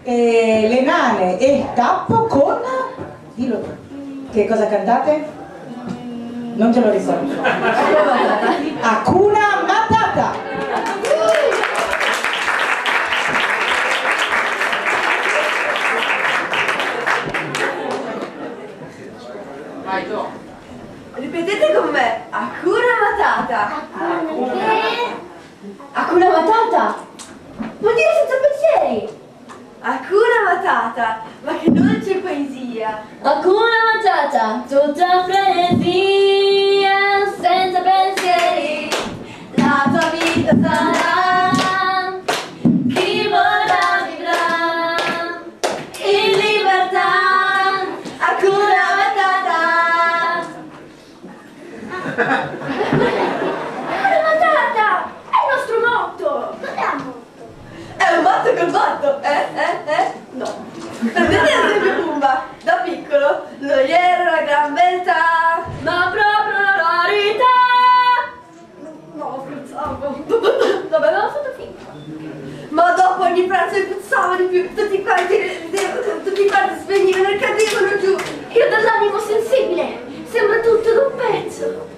Le nane e il tappo con... Dillo, che cosa cantate? Non te lo ricordo. Hakuna Matata. Vai, tu. Ripetete con me. Hakuna Matata. Hakuna Matata? Vuol dire senza pensieri. Hakuna Matata, ma che dolce poesia! Hakuna Matata, tutta frenesia, senza pensieri, la tua vita sarà, chi vorrà vivrà, in libertà, Hakuna Matata! Hakuna Matata, è il nostro motto! Non è un motto! È un matto col matto, No. Prendete ad esempio Pumba, da piccolo, lo ieri la gran beltà, Ma proprio la rarità! no, scherzavo. Vabbè, avevamo fatto finta. Ma dopo ogni pranzo mi puzzava di più, tutti quanti svenivano e cadevano giù. Io dall'animo sensibile, sembra tutto d'un pezzo.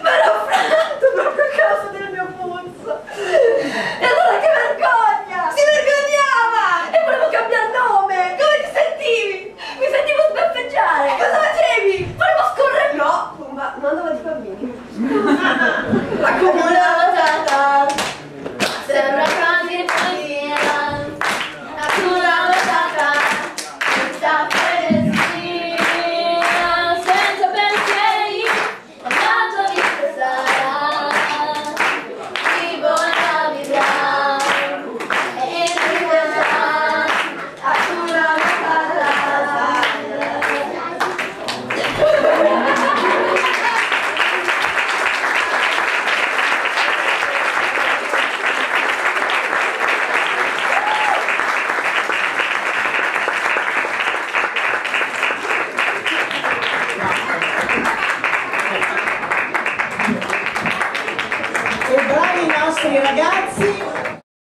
Ma ero affranto proprio a causa del mio puzzo. E allora che vergogna! Si vergognava! E volevo cambiare nome! Come ti sentivi? Mi sentivo sbeffeggiare! Cosa facevi? Volevo scorrere! No, Pumba, non andava di bambini. Hakuna Matata, sembra quasi poesia. Hakuna Matata, senza frenesia, senza pensieri, la tua vita sarà, chi vorrà vivrà, e in libertà, Hakuna Matata. E bravi i nostri ragazzi.